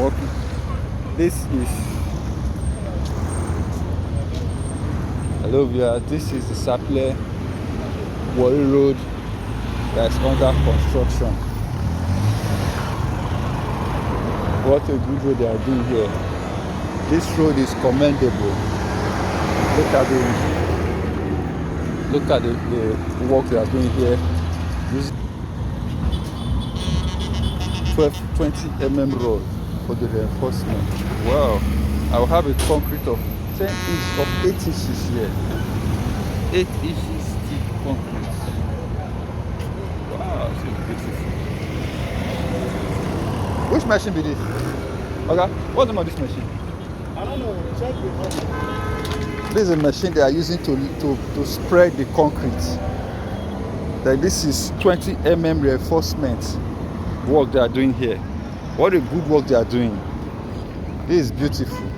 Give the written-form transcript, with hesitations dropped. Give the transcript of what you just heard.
working. This is hello via. This is the Benin-Warri Road that's under construction. What a good road they are doing here. This road is commendable. Look at the work they are doing here. This 20 road for the reinforcement. Wow. I'll have a concrete of 8 inches here. 8 inches thick concrete. Wow, so beautiful. Which machine be this? Okay, what's the name of this machine? I don't know. Check the money. This is a machine they are using to spread the concrete. Like this is 20 reinforcement work they are doing here. What a good work they are doing. This is beautiful.